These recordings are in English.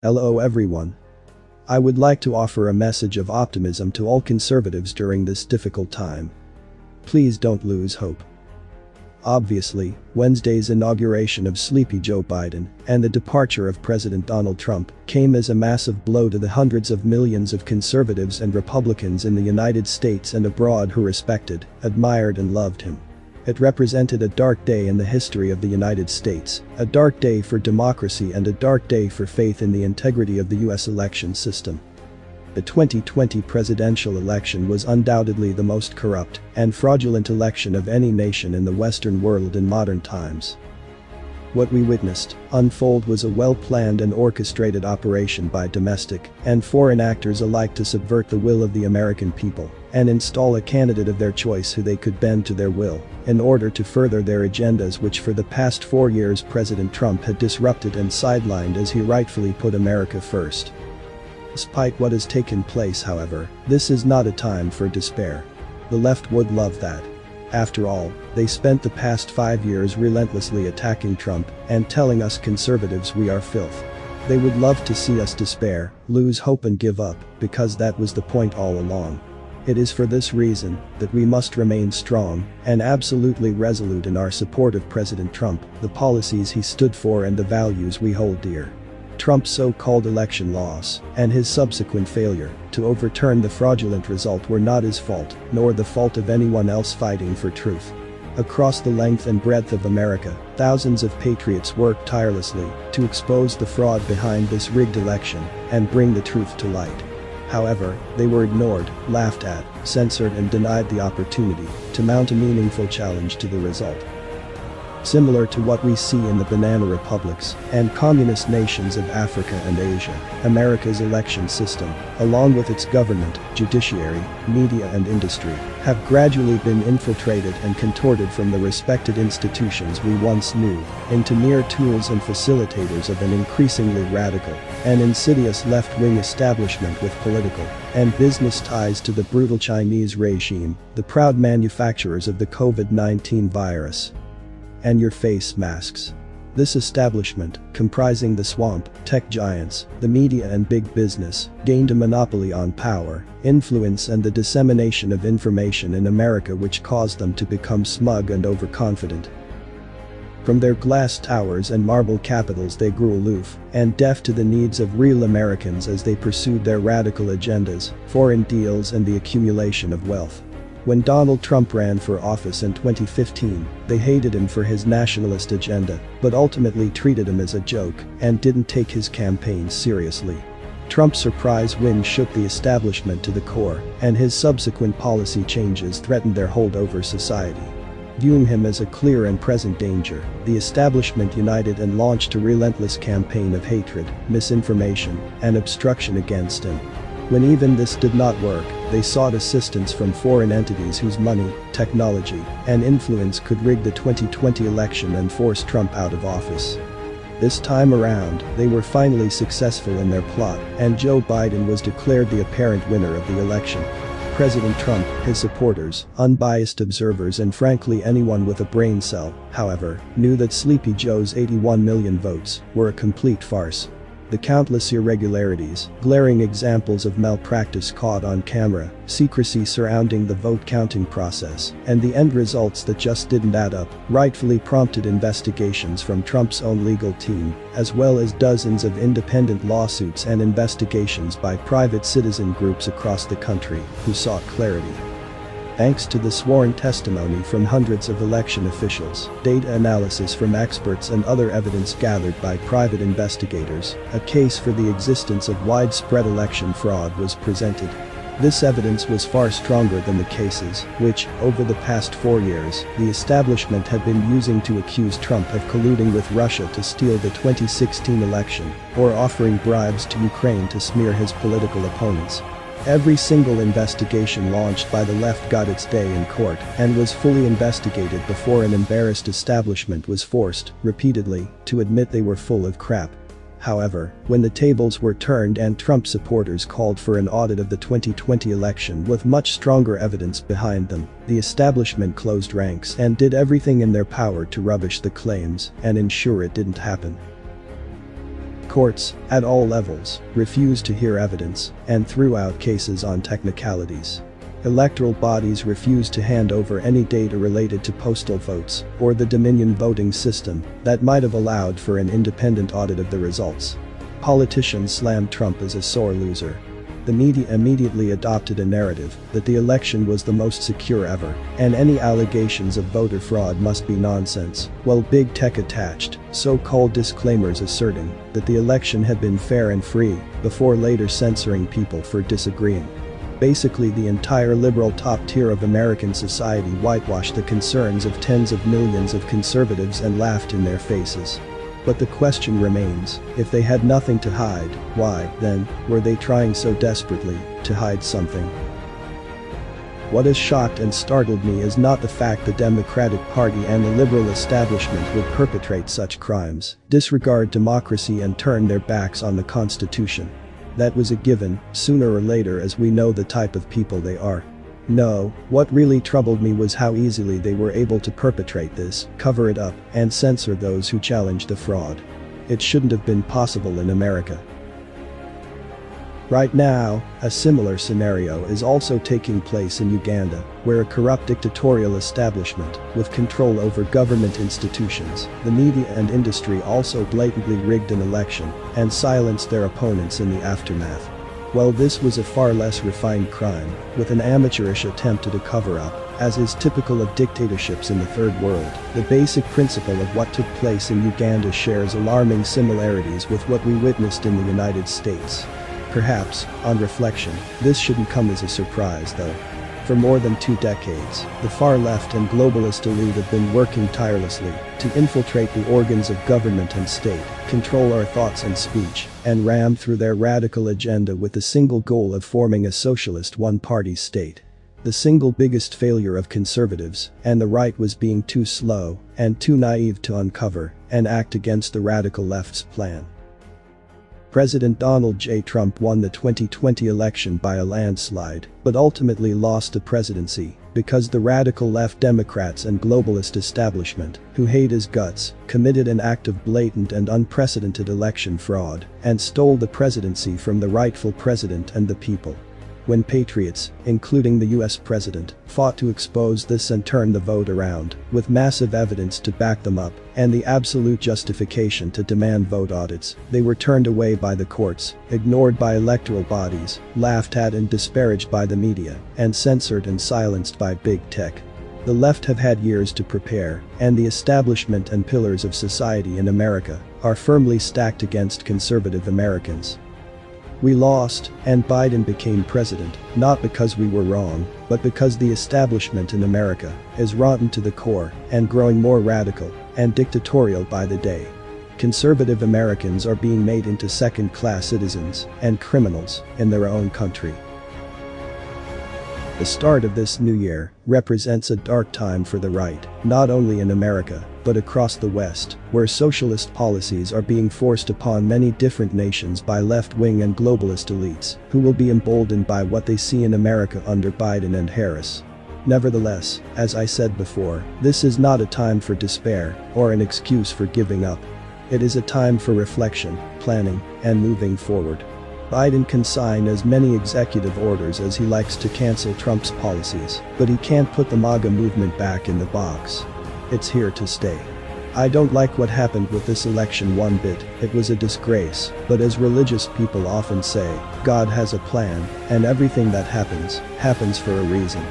Hello everyone. I would like to offer a message of optimism to all conservatives during this difficult time. Please don't lose hope. Obviously, Wednesday's inauguration of Sleepy Joe Biden and the departure of President Donald Trump came as a massive blow to the hundreds of millions of conservatives and Republicans in the United States and abroad who respected, admired and loved him. It represented a dark day in the history of the United States, a dark day for democracy and a dark day for faith in the integrity of the US election system. The 2020 presidential election was undoubtedly the most corrupt and fraudulent election of any nation in the Western world in modern times. What we witnessed unfold was a well-planned and orchestrated operation by domestic and foreign actors alike to subvert the will of the American people and install a candidate of their choice who they could bend to their will in order to further their agendas, which for the past 4 years President Trump had disrupted and sidelined as he rightfully put America first. Despite what has taken place, however, this is not a time for despair. The left would love that. After all, they spent the past 5 years relentlessly attacking Trump and telling us conservatives we are filth. They would love to see us despair, lose hope and give up, because that was the point all along. It is for this reason that we must remain strong and absolutely resolute in our support of President Trump, the policies he stood for and the values we hold dear. Trump's so-called election loss and his subsequent failure to overturn the fraudulent result were not his fault, nor the fault of anyone else fighting for truth. Across the length and breadth of America, thousands of patriots worked tirelessly to expose the fraud behind this rigged election and bring the truth to light. However, they were ignored, laughed at, censored and denied the opportunity to mount a meaningful challenge to the result. Similar to what we see in the banana republics and communist nations of Africa and Asia, America's election system, along with its government, judiciary, media and industry, have gradually been infiltrated and contorted from the respected institutions we once knew into mere tools and facilitators of an increasingly radical and insidious left-wing establishment with political and business ties to the brutal Chinese regime, the proud manufacturers of the COVID-19 virus and your face masks. This establishment, comprising the swamp, tech giants, the media and big business, gained a monopoly on power, influence and the dissemination of information in America, which caused them to become smug and overconfident. From their glass towers and marble capitals they grew aloof and deaf to the needs of real Americans as they pursued their radical agendas, foreign deals and the accumulation of wealth. When Donald Trump ran for office in 2015, they hated him for his nationalist agenda, but ultimately treated him as a joke and didn't take his campaign seriously. Trump's surprise win shook the establishment to the core, and his subsequent policy changes threatened their hold over society. Viewing him as a clear and present danger, the establishment united and launched a relentless campaign of hatred, misinformation, and obstruction against him. When even this did not work, they sought assistance from foreign entities whose money, technology, and influence could rig the 2020 election and force Trump out of office. This time around, they were finally successful in their plot, and Joe Biden was declared the apparent winner of the election. President Trump, his supporters, unbiased observers and frankly anyone with a brain cell, however, knew that Sleepy Joe's 81 million votes were a complete farce. The countless irregularities, glaring examples of malpractice caught on camera, secrecy surrounding the vote counting process, and the end results that just didn't add up, rightfully prompted investigations from Trump's own legal team, as well as dozens of independent lawsuits and investigations by private citizen groups across the country who sought clarity. Thanks to the sworn testimony from hundreds of election officials, data analysis from experts and other evidence gathered by private investigators, a case for the existence of widespread election fraud was presented. This evidence was far stronger than the cases which, over the past 4 years, the establishment had been using to accuse Trump of colluding with Russia to steal the 2016 election, or offering bribes to Ukraine to smear his political opponents. Every single investigation launched by the left got its day in court and was fully investigated before an embarrassed establishment was forced, repeatedly, to admit they were full of crap. However, when the tables were turned and Trump supporters called for an audit of the 2020 election with much stronger evidence behind them, the establishment closed ranks and did everything in their power to rubbish the claims and ensure it didn't happen. Courts, at all levels, refused to hear evidence and threw out cases on technicalities. Electoral bodies refused to hand over any data related to postal votes or the Dominion voting system that might have allowed for an independent audit of the results. Politicians slammed Trump as a sore loser. The media immediately adopted a narrative that the election was the most secure ever, and any allegations of voter fraud must be nonsense, while big tech attached so-called disclaimers asserting that the election had been fair and free, before later censoring people for disagreeing. Basically, the entire liberal top tier of American society whitewashed the concerns of tens of millions of conservatives and laughed in their faces. But the question remains, if they had nothing to hide, why, then, were they trying so desperately to hide something? What has shocked and startled me is not the fact the Democratic Party and the liberal establishment would perpetrate such crimes, disregard democracy and turn their backs on the Constitution. That was a given, sooner or later, as we know the type of people they are. No, what really troubled me was how easily they were able to perpetrate this, cover it up, and censor those who challenged the fraud. It shouldn't have been possible in America. Right now, a similar scenario is also taking place in Uganda, where a corrupt dictatorial establishment, with control over government institutions, the media and industry, also blatantly rigged an election and silenced their opponents in the aftermath. While this was a far less refined crime, with an amateurish attempt at a cover-up, as is typical of dictatorships in the Third World, the basic principle of what took place in Uganda shares alarming similarities with what we witnessed in the United States. Perhaps, on reflection, this shouldn't come as a surprise though. For more than 2 decades, the far left and globalist elite have been working tirelessly to infiltrate the organs of government and state, control our thoughts and speech, and ram through their radical agenda with the single goal of forming a socialist one-party state. The single biggest failure of conservatives and the right was being too slow and too naive to uncover and act against the radical left's plan. President Donald J. Trump won the 2020 election by a landslide, but ultimately lost the presidency because the radical left Democrats and globalist establishment, who hate his guts, committed an act of blatant and unprecedented election fraud and stole the presidency from the rightful president and the people. When patriots, including the US president, fought to expose this and turn the vote around, with massive evidence to back them up, and the absolute justification to demand vote audits, they were turned away by the courts, ignored by electoral bodies, laughed at and disparaged by the media, and censored and silenced by big tech. The left have had years to prepare, and the establishment and pillars of society in America are firmly stacked against conservative Americans. We lost, and Biden became president, not because we were wrong, but because the establishment in America is rotten to the core and growing more radical and dictatorial by the day. Conservative Americans are being made into second-class citizens and criminals in their own country. The start of this new year represents a dark time for the right, not only in America, but across the West, where socialist policies are being forced upon many different nations by left-wing and globalist elites, who will be emboldened by what they see in America under Biden and Harris. Nevertheless, as I said before, this is not a time for despair or an excuse for giving up. It is a time for reflection, planning, and moving forward. Biden can sign as many executive orders as he likes to cancel Trump's policies, but he can't put the MAGA movement back in the box. It's here to stay. I don't like what happened with this election one bit. It was a disgrace, but as religious people often say, God has a plan, and everything that happens for a reason.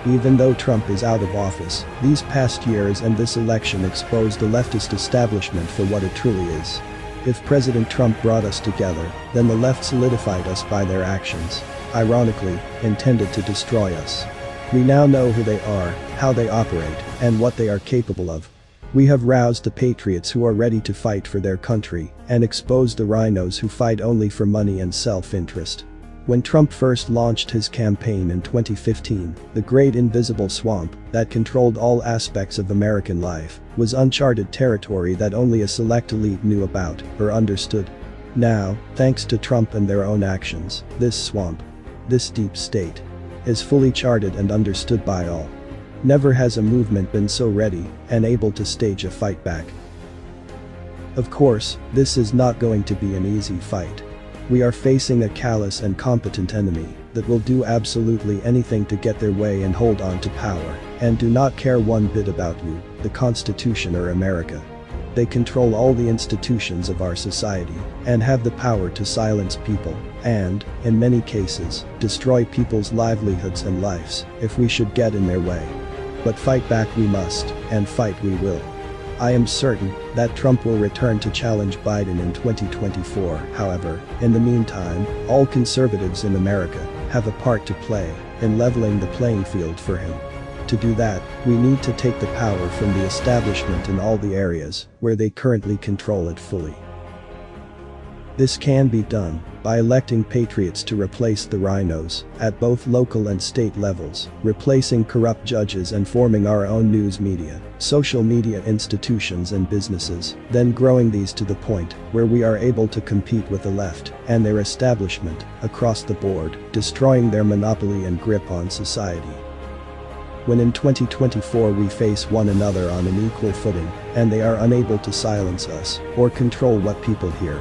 Even though Trump is out of office, these past years and this election exposed the leftist establishment for what it truly is. If President Trump brought us together, then the left solidified us by their actions, ironically, intended to destroy us. We now know who they are, how they operate, and what they are capable of. We have roused the patriots who are ready to fight for their country, and exposed the rhinos who fight only for money and self-interest. When Trump first launched his campaign in 2015, the great invisible swamp that controlled all aspects of American life was uncharted territory that only a select elite knew about or understood. Now, thanks to Trump and their own actions, this swamp, this deep state, is fully charted and understood by all. Never has a movement been so ready and able to stage a fight back. Of course, this is not going to be an easy fight. We are facing a callous and competent enemy that will do absolutely anything to get their way and hold on to power, and do not care one bit about you, the Constitution or America. They control all the institutions of our society and have the power to silence people and, in many cases, destroy people's livelihoods and lives if we should get in their way. But fight back we must, and fight we will. I am certain that Trump will return to challenge Biden in 2024. However, in the meantime, all conservatives in America have a part to play in leveling the playing field for him. To do that, we need to take the power from the establishment in all the areas where they currently control it fully. This can be done by electing patriots to replace the rhinos at both local and state levels, replacing corrupt judges and forming our own news media, social media institutions and businesses, then growing these to the point where we are able to compete with the left and their establishment across the board, destroying their monopoly and grip on society. When in 2024 we face one another on an equal footing and they are unable to silence us or control what people hear,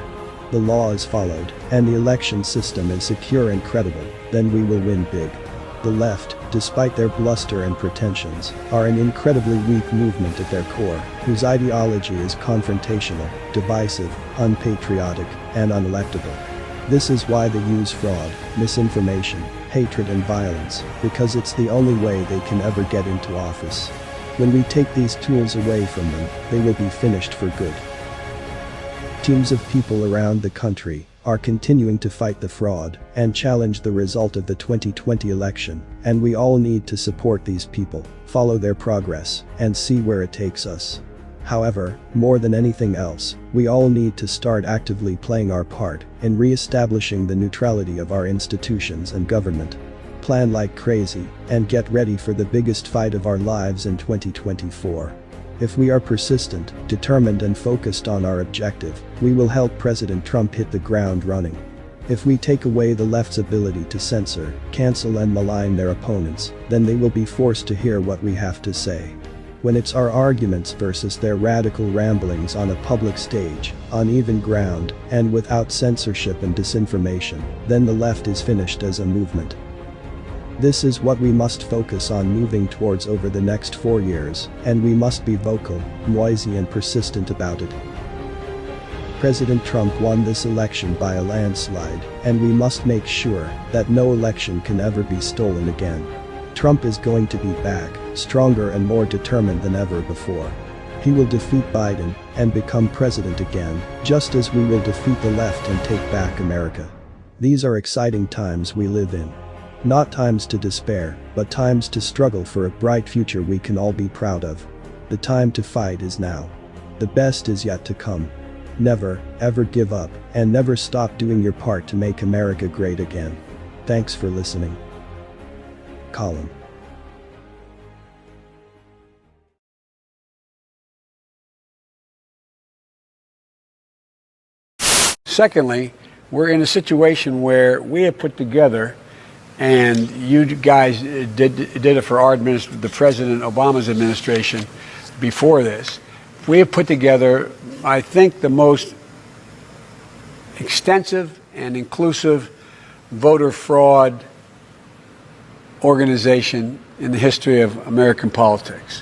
the law is followed, and the election system is secure and credible, then we will win big. The left, despite their bluster and pretensions, are an incredibly weak movement at their core, whose ideology is confrontational, divisive, unpatriotic, and unelectable. This is why they use fraud, misinformation, hatred and violence, because it's the only way they can ever get into office. When we take these tools away from them, they will be finished for good. Teams of people around the country are continuing to fight the fraud and challenge the result of the 2020 election, and we all need to support these people, follow their progress, and see where it takes us. However, more than anything else, we all need to start actively playing our part in re-establishing the neutrality of our institutions and government. Plan like crazy and get ready for the biggest fight of our lives in 2024. If we are persistent, determined and focused on our objective, we will help President Trump hit the ground running. If we take away the left's ability to censor, cancel and malign their opponents, then they will be forced to hear what we have to say. When it's our arguments versus their radical ramblings on a public stage, on even ground, and without censorship and disinformation, then the left is finished as a movement. This is what we must focus on moving towards over the next 4 years, and we must be vocal, noisy and persistent about it. President Trump won this election by a landslide, and we must make sure that no election can ever be stolen again. Trump is going to be back, stronger and more determined than ever before. He will defeat Biden and become president again, just as we will defeat the left and take back America. These are exciting times we live in. Not times to despair, but times to struggle for a bright future we can all be proud of. The time to fight is now. The best is yet to come. Never, ever give up, and never stop doing your part to make America great again. Thanks for listening. Colin. Secondly, we're in a situation where we have put together, and you guys did it for our administration, the President Obama's administration before this. We have put together, I think, the most extensive and inclusive voter fraud organization in the history of American politics.